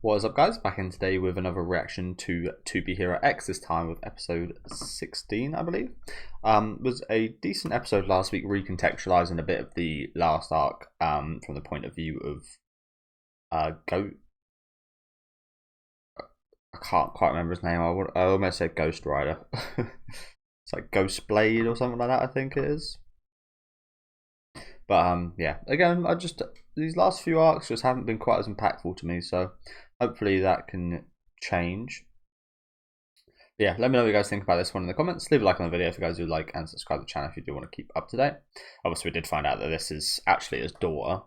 What is up, guys? Back in today with another reaction to Be Hero X, this time with episode 16, I believe. Was a decent episode last week, recontextualizing a bit of the last arc from the point of view of I can't quite remember his name. I almost said Ghost Rider. It's like Ghost Blade or something like that, I think it is. But yeah, again, these last few arcs just haven't been quite as impactful to me, so hopefully that can change. But yeah, let me know what you guys think about this one in the comments. Leave a like on the video if you guys do like, and subscribe to the channel if you do want to keep up to date. Obviously, we did find out that this is actually his daughter.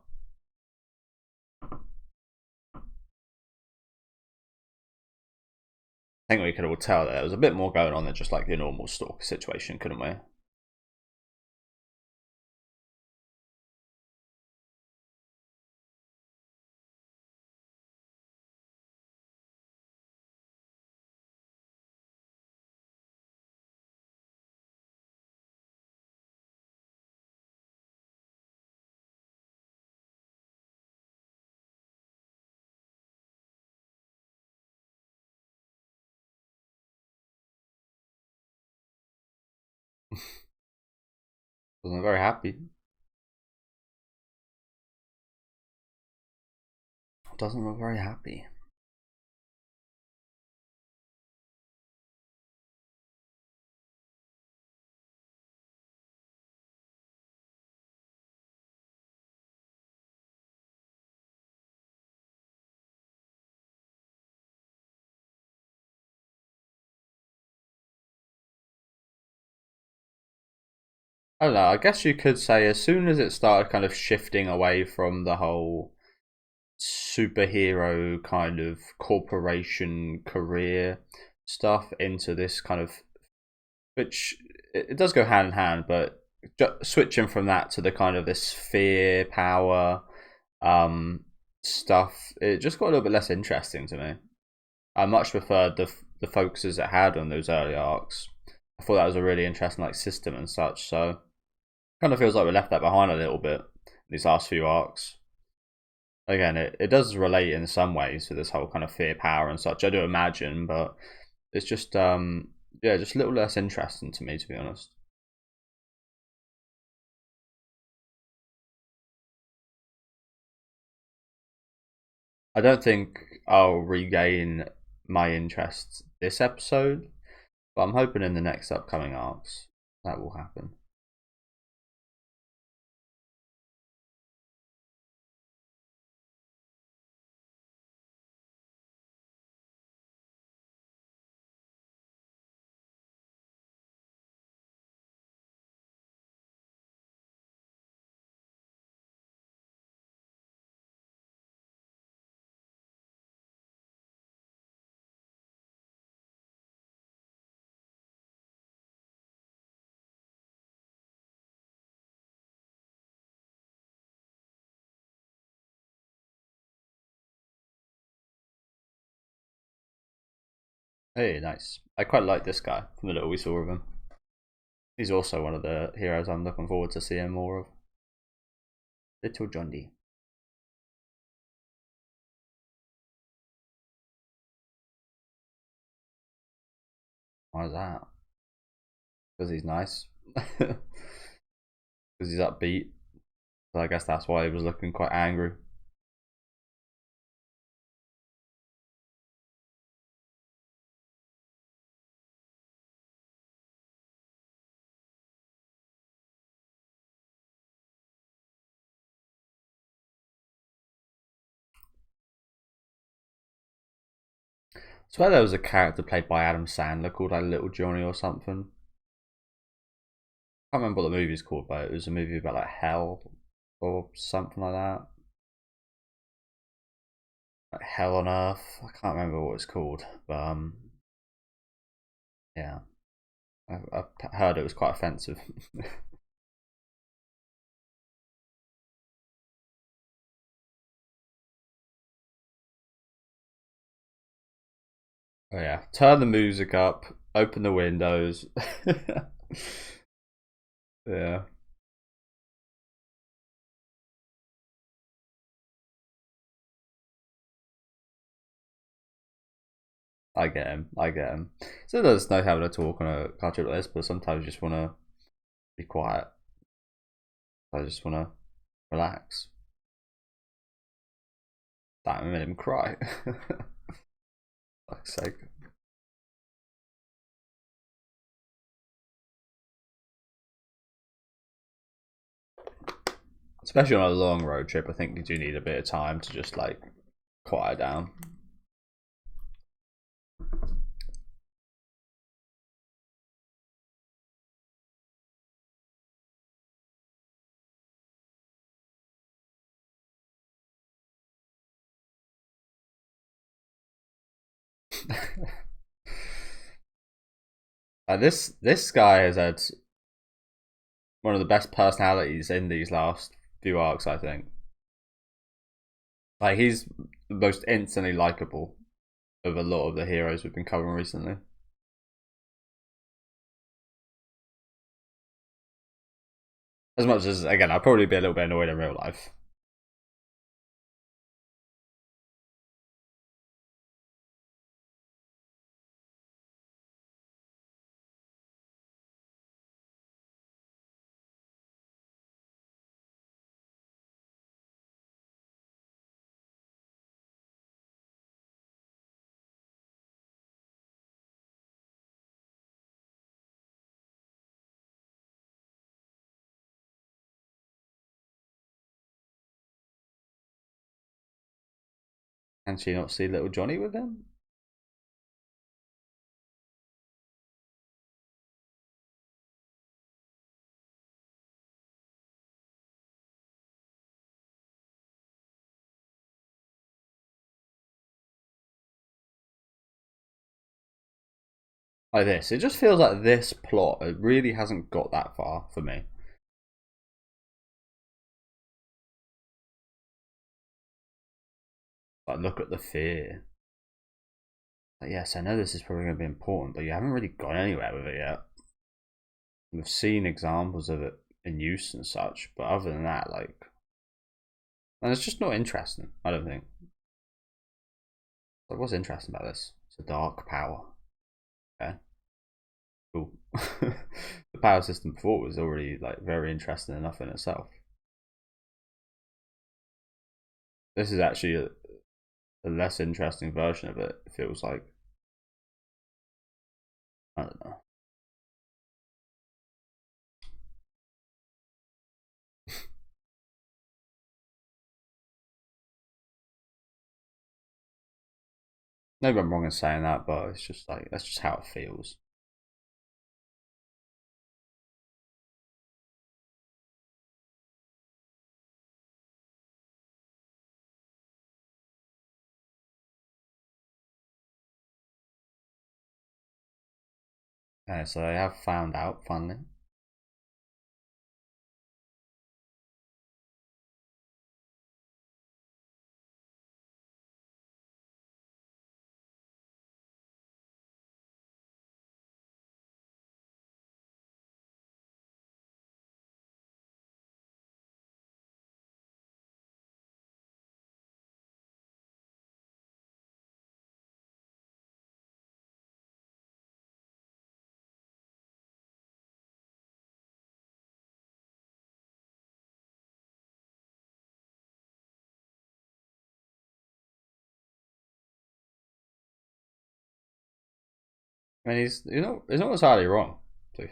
I think we could all tell that there was a bit more going on than just like your normal stalker situation, couldn't we? Wasn't very happy. Doesn't look very happy. I don't know. I guess you could say as soon as it started kind of shifting away from the whole superhero kind of corporation career stuff into this kind of, which it does go hand in hand, but switching from that to the kind of this fear power stuff, it just got a little bit less interesting to me. I much preferred the focuses it had on those early arcs. I thought that was a really interesting like system and such. So kind of feels like we left that behind a little bit these last few arcs. Again, it does relate in some ways to this whole kind of fear power and such, I do imagine, but it's just yeah, just a little less interesting to me, to be honest. I don't think I'll regain my interest this episode, but I'm hoping in the next upcoming arcs that will happen. Hey, nice. I quite like this guy from the little we saw of him. He's also one of the heroes I'm looking forward to seeing more of. Little John D. Why is that? Because he's nice. Because he's upbeat. So I guess that's why he was looking quite angry. I swear there was a character played by Adam Sandler called like Little Johnny or something. I can't remember what the movie's called, but it was a movie about like hell or something like that. Like Hell on Earth. I can't remember what it's called, but yeah, I've heard it was quite offensive. Oh yeah, turn the music up, open the windows. Yeah. I get him. I get him. So there's no having a talk on a cartoon like this, but sometimes you just want to be quiet. I just want to relax. That made him cry. Fuck's sake. Especially on a long road trip, I think you do need a bit of time to just like quiet down. This guy has had one of the best personalities in these last few arcs, I think. Like he's the most instantly likable of a lot of the heroes we've been covering recently. As much as again, I'd probably be a little bit annoyed in real life. Can she not see little Johnny with him? Like this. It just feels like this plot, it really hasn't got that far for me. Like, look at the fear. Like, yes, I know this is probably going to be important, but you haven't really gone anywhere with it yet. We've seen examples of it in use and such, but other than that, like, and it's just not interesting, I don't think. Like, what's interesting about this? It's a dark power. Okay. Cool. The power system before was already like very interesting enough in itself. This is actually a less interesting version of it. It feels like, I don't know. Maybe I'm wrong in saying that, but it's just like that's just how it feels. So they have found out finally. I mean, he's not entirely wrong. To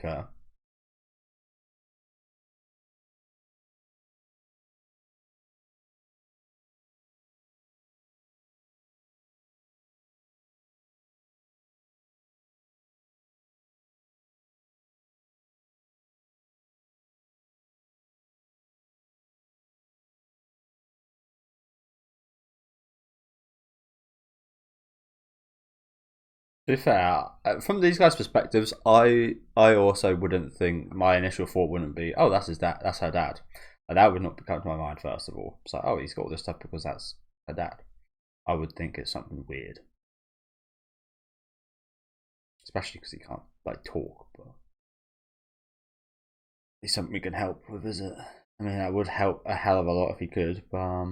be fair, from these guys' perspectives, I also wouldn't think my initial thought wouldn't be, oh, that's his dad, that's her dad. Like, that would not come to my mind first of all. It's like, oh, he's got all this stuff because that's her dad. I would think it's something weird, especially because he can't like talk. But it's something we can help with, is it? I mean, that would help a hell of a lot if he could. But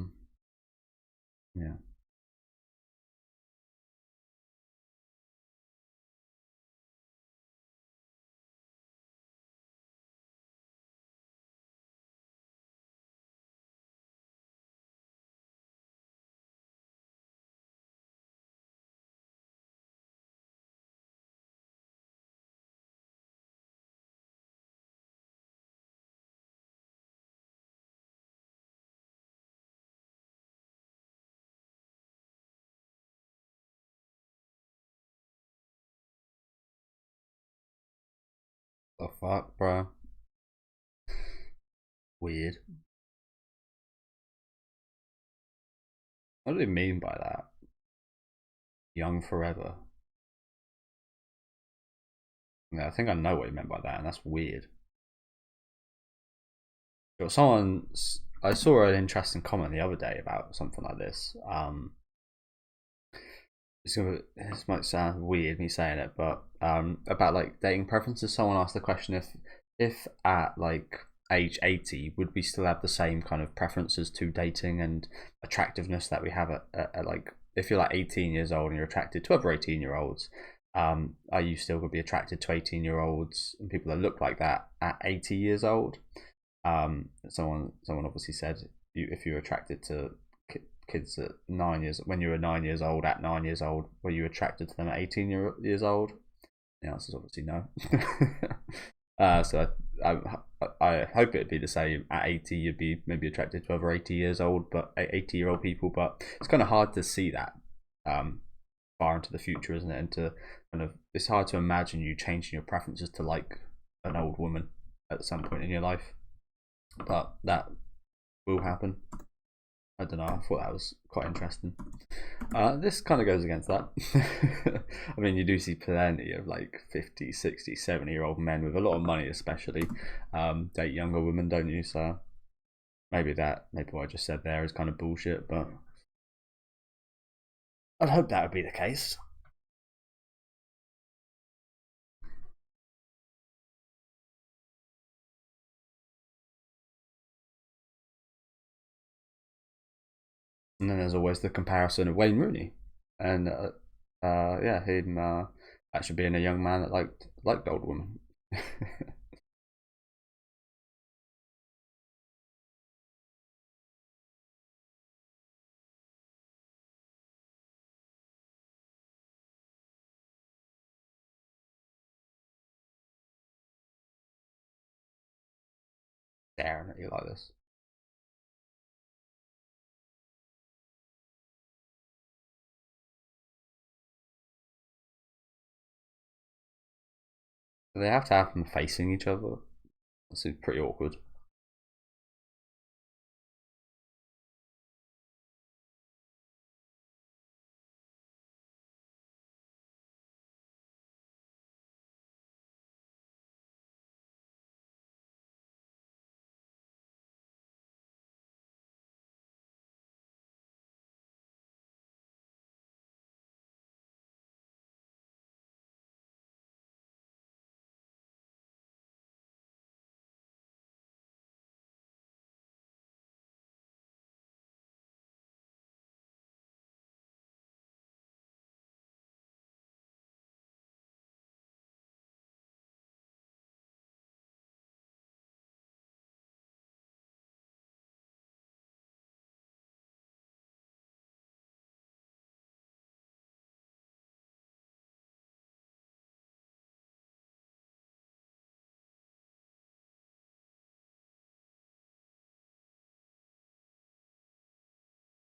yeah. the fuck, bro? Weird. What do they mean by that? Young forever. Yeah, I think I know what you meant by that, and that's weird. But I saw an interesting comment the other day about something like this. This might sound weird me saying it, but about like dating preferences. Someone asked the question if at like age 80 would we still have the same kind of preferences to dating and attractiveness that we have at like if you're like 18 years old and you're attracted to other 18-year-olds, are you still going to be attracted to 18-year-olds and people that look like that at 80 years old? Someone obviously said if you're attracted to kids at 9 years when you were 9 years old at 9 years old, were you attracted to them at 18 years old? The answer is obviously no. So I hope it'd be the same at 80. You'd be maybe attracted to other 80 years old, but 80-year-old people. But it's kind of hard to see that far into the future, isn't it? And to kind of it's hard to imagine you changing your preferences to like an old woman at some point in your life, but that will happen. I don't know. I thought that was quite interesting. This kind of goes against that. I mean, you do see plenty of like 50, 60, 70-year-old men with a lot of money, especially, date younger women, don't you? So maybe what I just said there is kind of bullshit, but I'd hope that would be the case. And then there's always the comparison of Wayne Rooney, and yeah, him actually being a young man that liked old women. Staring at you like this. Do they have to have them facing each other? This is pretty awkward.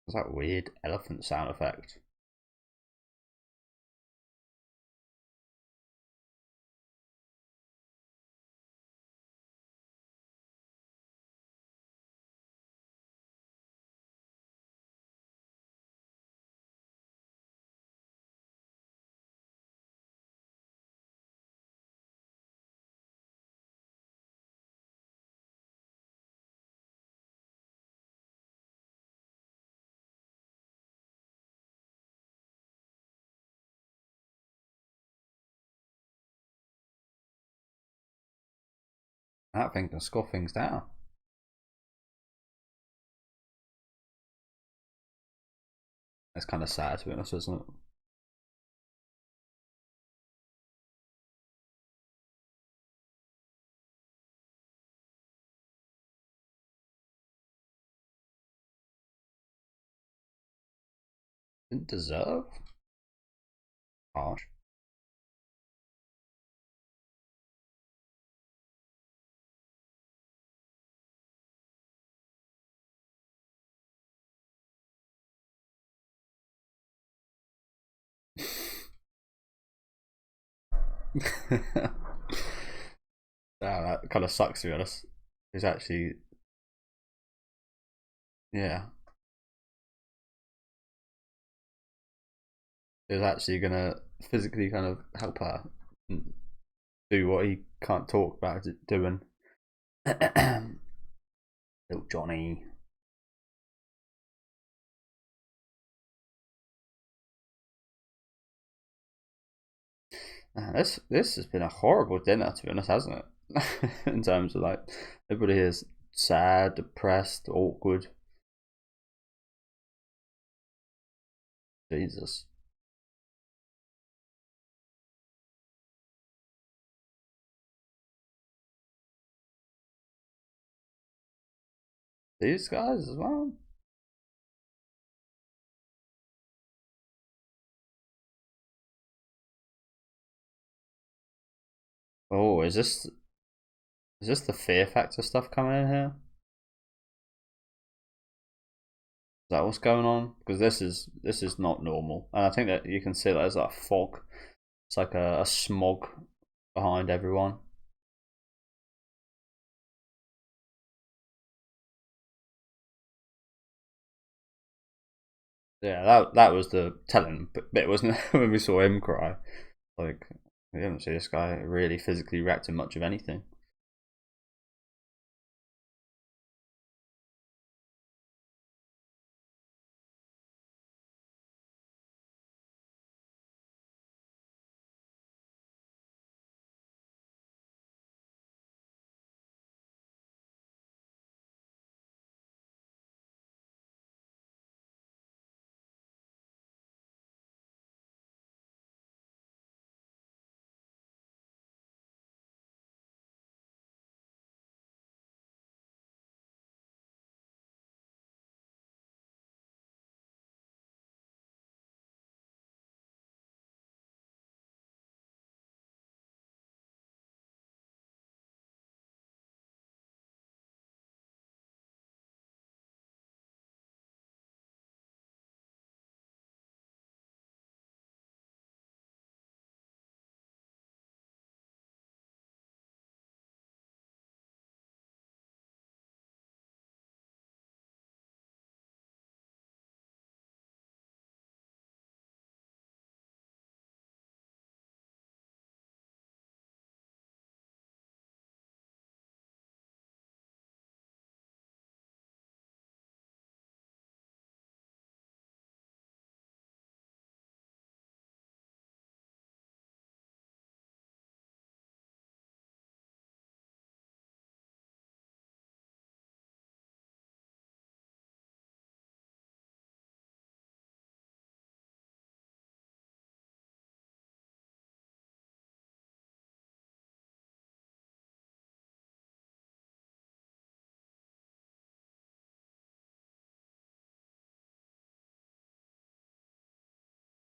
What's that weird elephant sound effect? That thing can score things down. It's kind of sad to be honest, isn't it? Didn't deserve? Harsh. That kind of sucks to be honest. He's actually, yeah, he's actually gonna physically kind of help her do what he can't talk about doing. Little Johnny. Man, this has been a horrible dinner to be honest, hasn't it? In terms of like everybody is sad, depressed, awkward. Jesus. These guys as well. Oh, is this the fear factor stuff coming in here? Is that what's going on? Because this is not normal, and I think that you can see that there's like fog. It's like a smog behind everyone. Yeah, that was the telling bit, wasn't it? When we saw him cry, like we didn't see this guy really physically react to much of anything.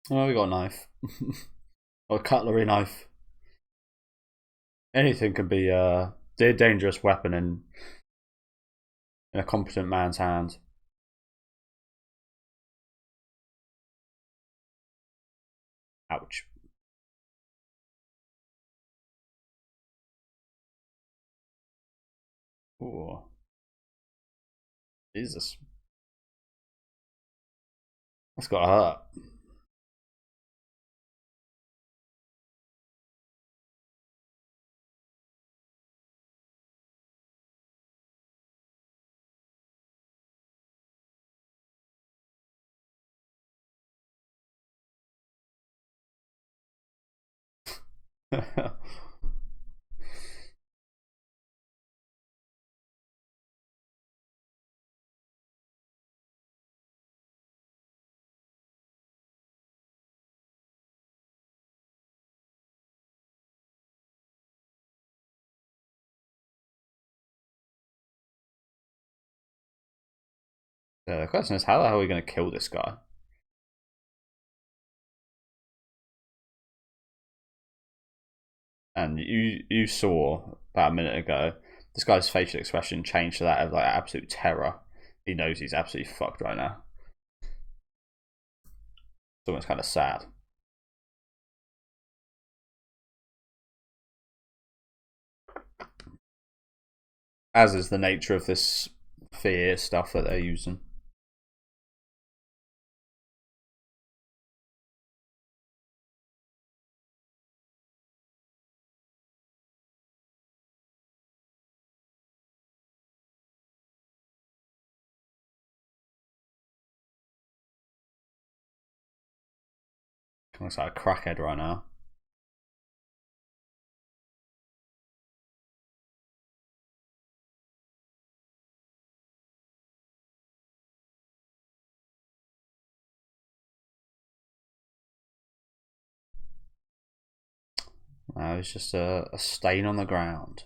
Oh, we got a knife or a cutlery knife. Anything could be a dangerous weapon in a competent man's hand. Ouch. Ooh, Jesus, that's got to hurt. The question is, how the hell are we going to kill this guy? And you saw about a minute ago, this guy's facial expression changed to that of like absolute terror. He knows he's absolutely fucked right now. It's almost kind of sad. as is the nature of this fear stuff that they're using. Looks like a crackhead right now. Now it's just a stain on the ground.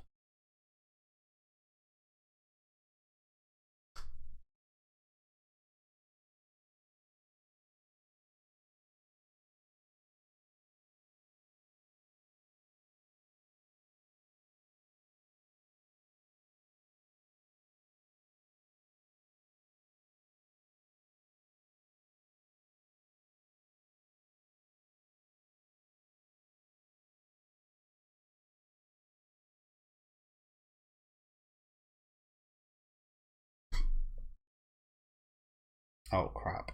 Oh crap.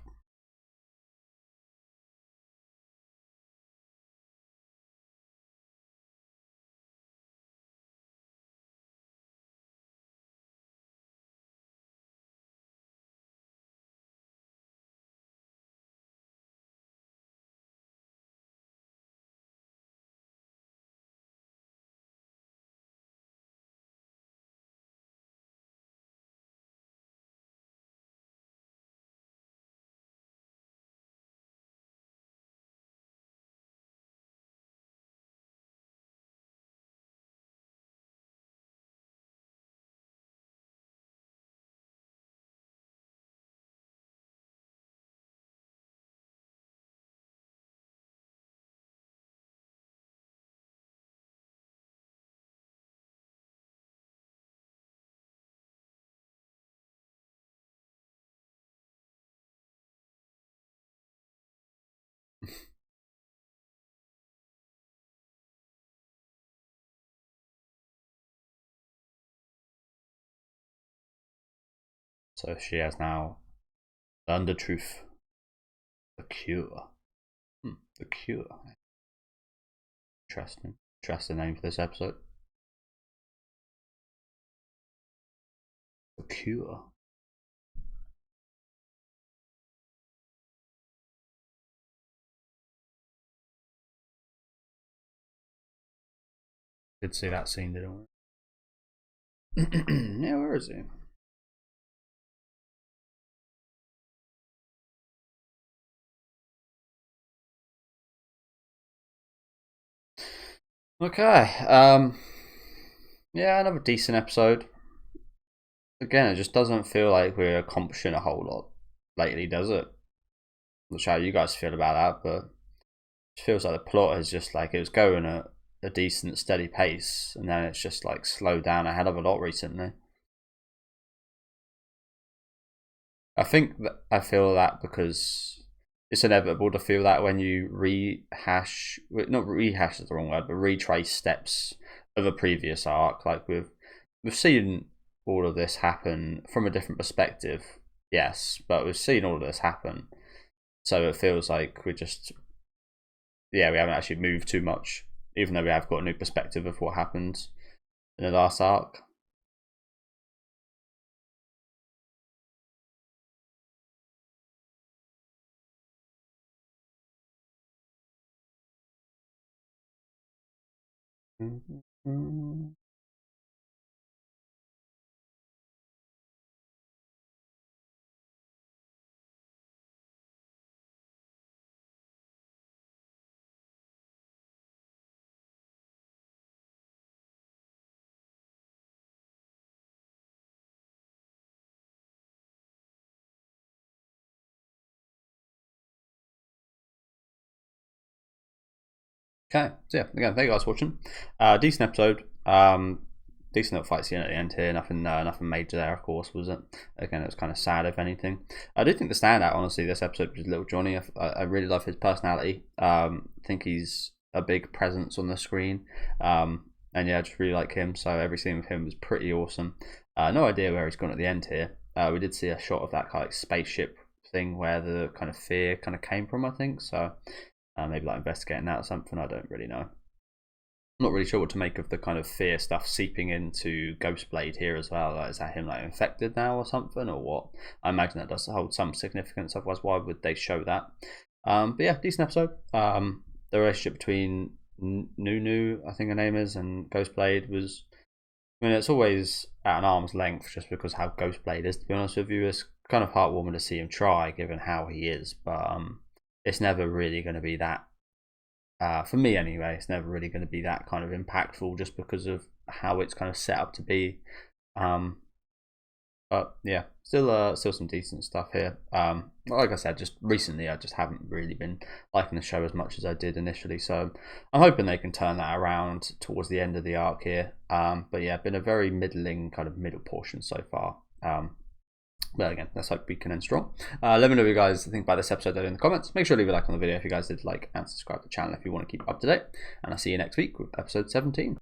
So she has now learned the truth. The cure. The cure. Interesting. Interesting name for this episode. The cure. Did see that scene, didn't we? Yeah, where is he? Okay. Yeah, another decent episode. Again, it just doesn't feel like we're accomplishing a whole lot lately, does it? I'm not sure how you guys feel about that, but it feels like the plot is just like it was going at a decent, steady pace, and then it's just like slowed down a hell of a lot recently. I think that I feel that because it's inevitable to feel that when you rehash, not rehash is the wrong word, but retrace steps of a previous arc. Like we've seen all of this happen from a different perspective, yes, but we've seen all of this happen, so it feels like we haven't actually moved too much, even though we have got a new perspective of what happened in the last arc. Okay, so yeah, again, thank you guys for watching. Decent episode. Decent little fight scene at the end here. Nothing major there, of course, was it? Again, it was kind of sad, if anything. I do think the standout, honestly, this episode was Little Johnny. I really love his personality. I think he's a big presence on the screen. And yeah, I just really like him. So every scene with him was pretty awesome. No idea where he's gone at the end here. We did see a shot of that kind of like spaceship thing where the kind of fear kind of came from, I think. So maybe like investigating that or something. I don't really know. I'm not really sure what to make of the kind of fear stuff seeping into Ghostblade here as well. Like, is that him like infected now or something, or what? I imagine that does hold some significance. Otherwise, why would they show that? But yeah, decent episode. The relationship between Nunu, I think her name is, and Ghostblade was. I mean, it's always at an arm's length just because how Ghostblade is. To be honest with you, it's kind of heartwarming to see him try, given how he is. But it's never really going to be that. For me, anyway, it's never really going to be that kind of impactful, just because of how it's kind of set up to be. But yeah, still some decent stuff here. Like I said, just recently I just haven't really been liking the show as much as I did initially, so I'm hoping they can turn that around towards the end of the arc here. But yeah, been a very middling kind of middle portion so far. But again, let's hope we can end strong. Let me know what you guys think about this episode in the comments. Make sure to leave a like on the video if you guys did like, and subscribe to the channel if you want to keep up to date. And I'll see you next week with episode 17.